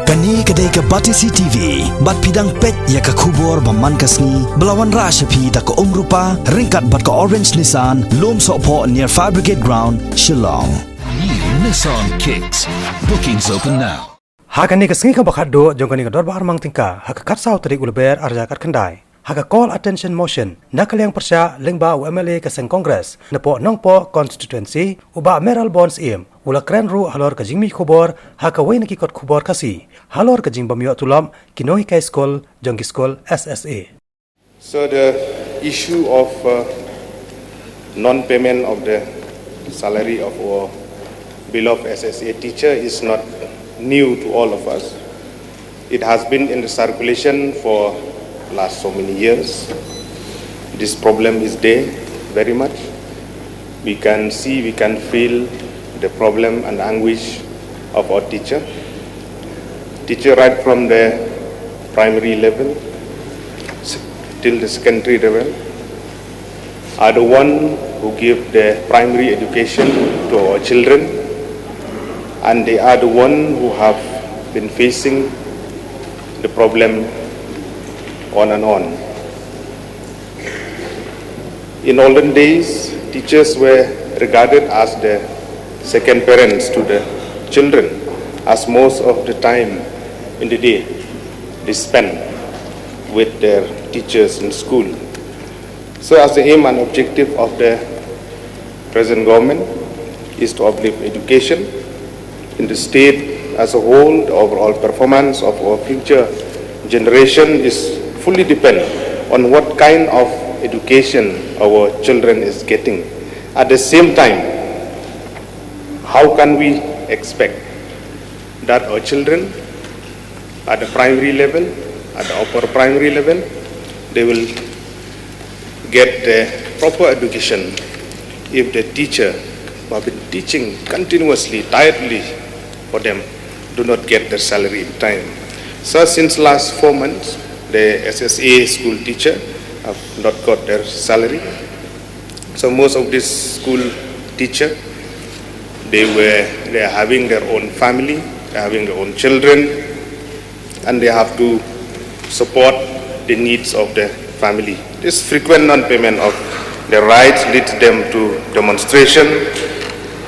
Kani kedai ke Batisi TV, bat pidang pet ya ke kubur baman kasni, belawan rashapi da ke rupa, ringkat bat ke Orange Nissan, lom sokpo near Fire Brigade Ground, Shillong. New Nissan Kicks. Bookings open now. Hakani ke sengi ka bakat do, jong kani ke dorbar mang tingka, hak kat saw tadi ulber arja kat kendai. Hak call attention motion, nakal yang persya lingba UMLA ke seng Kongres, nepo nongpo constituency, uba Meral Bonds im, ula kren ru halor ke jingmi kubor, hak wei neki kot kubor kasi, halor ke jing bamiyo tulam, kinohi kai skol, jongki skol SSA. So the issue of non-payment of the salary of our beloved SSA teacher is not new to all of us. It has been in the circulation for last so many years. This problem is there very much. We can see, we can feel the problem and anguish of our teacher. Teacher right from the primary level till the secondary level are the one who give the primary education to our children, and they are the one who have been facing the problem on and on. In olden days, teachers were regarded as the second parents to the children, as most of the time in the day they spend with their teachers in school. So as the aim and objective of the present government is to uplift education in the state as a whole, the overall performance of our future generation is fully depend on what kind of education our children is getting. At the same time, how can we expect that our children at the primary level, at the upper primary level, they will get the proper education if the teacher who have been teaching continuously, tirelessly for them do not get their salary in time. So since last 4 months, the SSA school teacher have not got their salary. So most of this school teacher, they are having their own family, they are having their own children, and they have to support the needs of the family. This frequent non-payment of their rights leads them to demonstration,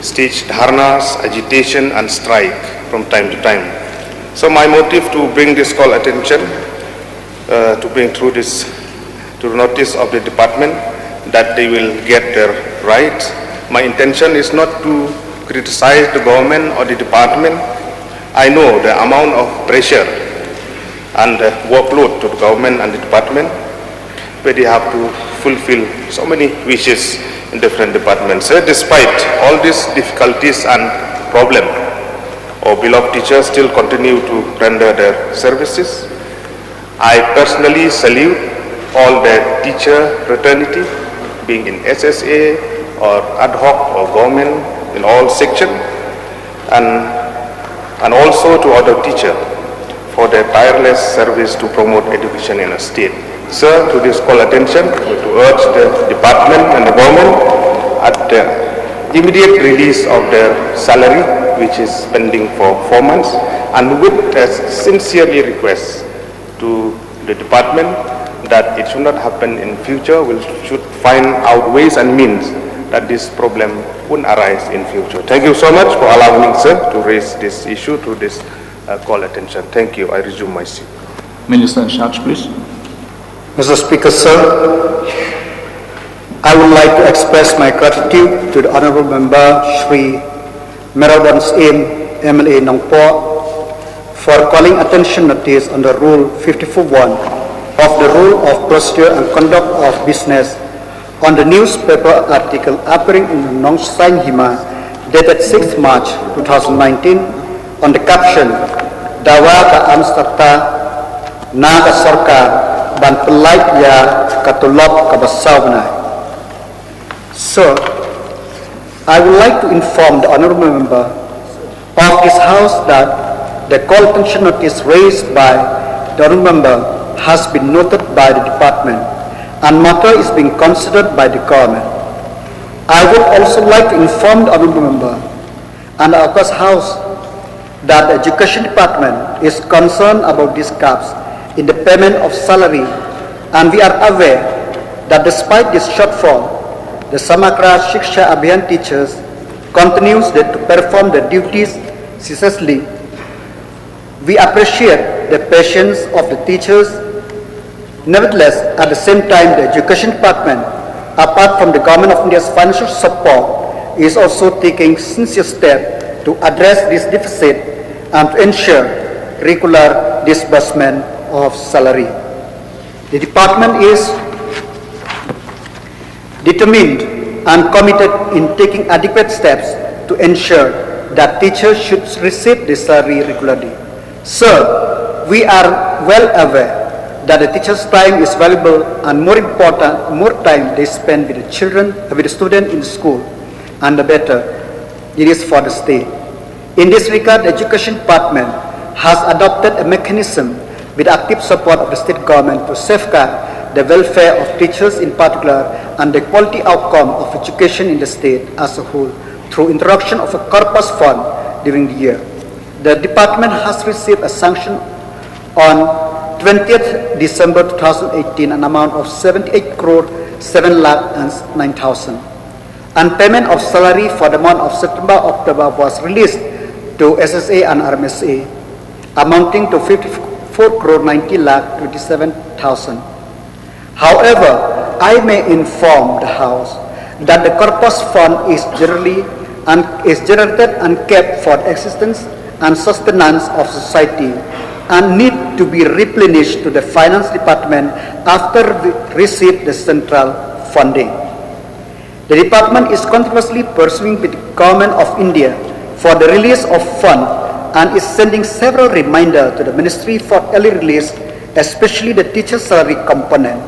staged dharnas, agitation, and strike from time to time. So my motive to bring this call attention, to bring through this to the notice of the department that they will get their rights. My intention is not to criticize the government or the department. I know the amount of pressure and workload to the government and the department, where they have to fulfill so many wishes in different departments. So despite all these difficulties and problems, our beloved teachers still continue to render their services. I personally salute all the teacher fraternity, being in SSA or ad hoc or government in all sections, and also to other teachers for their tireless service to promote education in a state. Sir, to this call attention, to urge the department and the government at the immediate release of their salary, which is pending for 4 months, and with a sincerely request to the department that it should not happen in future. We should find out ways and means that this problem won't arise in future. Thank you so much for allowing me, sir, to raise this issue to this call attention. Thank you. I resume my seat. Minister in charge, please. Mr. Speaker, sir, I would like to express my gratitude to the Honourable Member Shri Meral Bonds im MLA Nongpo for calling attention notice on the Rule 54(1) of the Rule of Procedure and Conduct of Business on the newspaper article appearing in the Nong Sain Hima dated 6 March 2019 on the caption Dawa ka Amstata na ka Sarkar ban pelait ya katulop ka basawna. So, I would like to inform the Honourable Member of this House that the call attention notice raised by the Honourable Member has been noted by the department and matter is being considered by the government. I would also like to inform the Honourable Member and the House that the Education Department is concerned about these gaps in the payment of salary, and we are aware that despite this shortfall, the Samagra Shiksha Abhiyan teachers continues to perform their duties ceaselessly. We appreciate the patience of the teachers. Nevertheless, at the same time, the Education Department, apart from the Government of India's financial support, is also taking sincere steps to address this deficit and to ensure regular disbursement of salary. The department is determined and committed in taking adequate steps to ensure that teachers should receive the salary regularly. Sir, we are well aware that the teacher's time is valuable, and more important, more time they spend with the children, with the student in the school, and the better it is for the state. In this regard, the Education Department has adopted a mechanism with active support of the state government to safeguard the welfare of teachers in particular and the quality outcome of education in the state as a whole through introduction of a corpus fund during the year. The department has received a sanction on 20th December 2018, an amount of 78 crore 7 lakh and 9,000. And payment of salary for the month of September-October was released to SSA and RMSA, amounting to 54 crore 90 lakh 27,000. However, I may inform the House that the corpus fund is generated and kept for the existence and sustenance of society and need to be replenished to the finance department after we receive the central funding. The department is continuously pursuing with the Government of India for the release of fund and is sending several reminders to the Ministry for early release, especially the teacher salary component.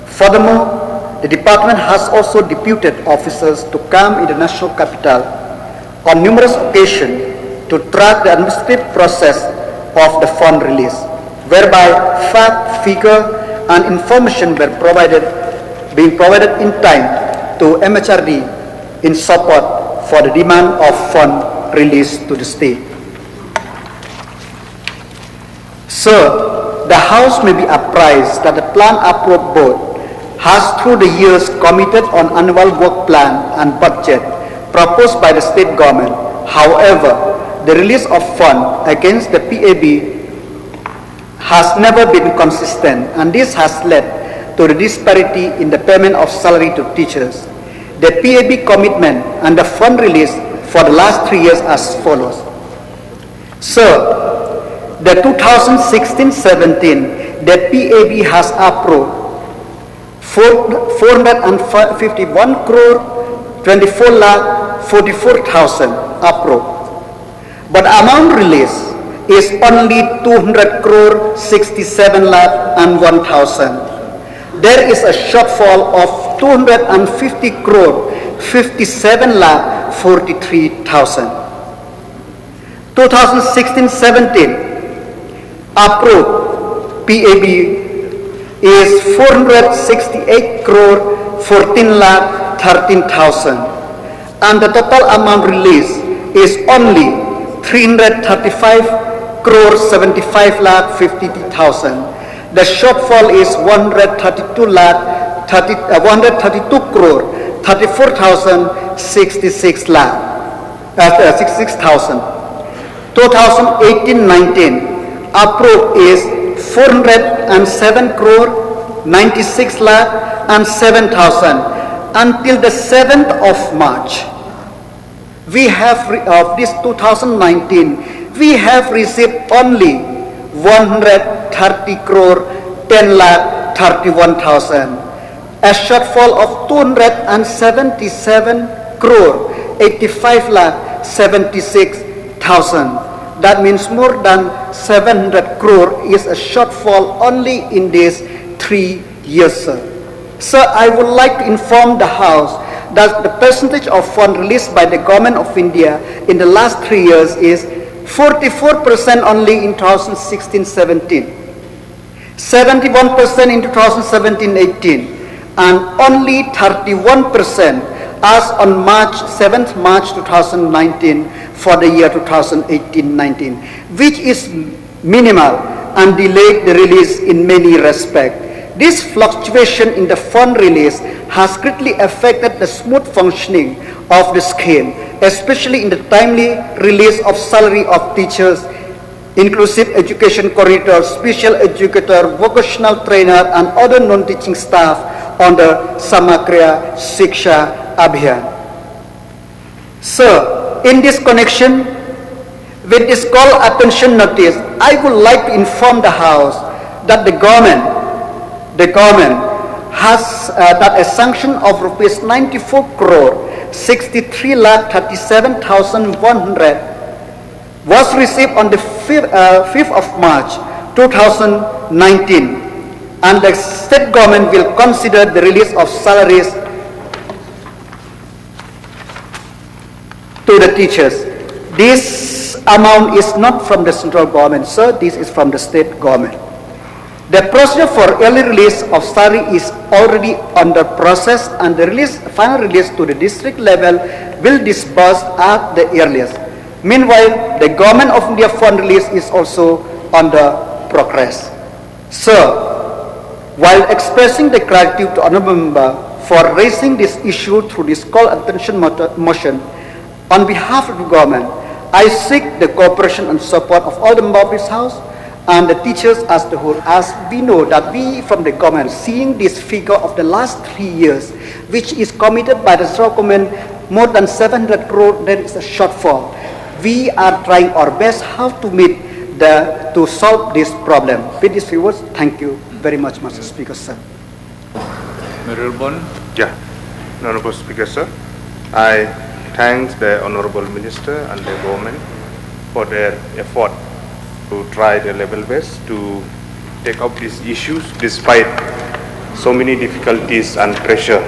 Furthermore, the department has also deputed officers to come in the national capital on numerous occasions to track the administrative process of the fund release, whereby fact, figure, and information were being provided in time to MHRD in support for the demand of fund release to the state. Sir, the House may be apprised that the Plan Approved Board has through the years committed on annual work plan and budget proposed by the state government. However, the release of fund against the PAB has never been consistent, and this has led to the disparity in the payment of salary to teachers. The PAB commitment and the fund release for the last 3 years as follows. Sir, the 2016-17, the PAB has approved 451 crore 24 lakh 44,000 approved. But amount released is only 200 crore 67 lakh and 1,000. There is a shortfall of 250 crore 57 lakh 43,000. 2016-17 approved PAB is 468 crore 14 lakh 13,000, and the total amount released is only 335 crore 75 lakh 50,000. The shortfall is 132 crore 34,066 lakh 66,000. 2018-19 approved is 407 crore 96 lakh and 7,000 until the 7th of March. We have of this 2019 we have received only 130 crore 10 lakh 31,000, a shortfall of 277 crore 85 lakh 76,000. That means more than 700 crore is a shortfall only in these 3 years, sir. Sir, I would like to inform the House that the percentage of fund released by the Government of India in the last 3 years is 44% only in 2016-17, 71% in 2017-18, and only 31% as on7th March 2019 for the year 2018-19, which is minimal and delayed the release in many respects. This fluctuation in the fund release has greatly affected the smooth functioning of the scheme, especially in the timely release of salary of teachers, inclusive education coordinator, special educator, vocational trainer, and other non-teaching staff under Samagra Shiksha Abhiyan. Sir, in this connection, with this call attention notice, I would like to inform the House that the government has that a sanction of rupees 94 crore 63,37,100 was received on the 5th of March 2019, and the state government will consider the release of salaries to the teachers. This amount is not from the central government, sir. This is from the state government. The procedure for early release of salary is already under process, and the final release to the district level will disburse at the earliest. Meanwhile, the Government of India fund release is also under progress. Sir, while expressing the gratitude to Honorable Member for raising this issue through this call attention motion, on behalf of the government, I seek the cooperation and support of all the members of this House and the teachers as the whole, as we know that we from the government, seeing this figure of the last 3 years, which is committed by the central government, more than 700 crore, there is a shortfall. We are trying our best how to meet to solve this problem. With these few words, thank you very much, Mr. Speaker, sir. Honorable, Honorable Speaker, sir. I thank the Honorable Minister and the government for their effort to try their level best to take up these issues despite so many difficulties and pressure.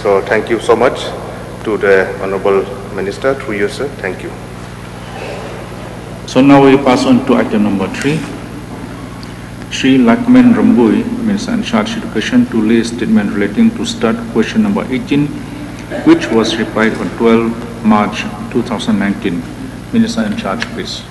So thank you so much to the Honorable Minister, through you, sir. Thank you. So now we pass on to item number 3. Shri Lakman Rambui, Minister in charge of Education, to lay statement relating to start question number 18, which was replied on 12 March 2019. Minister in charge, please.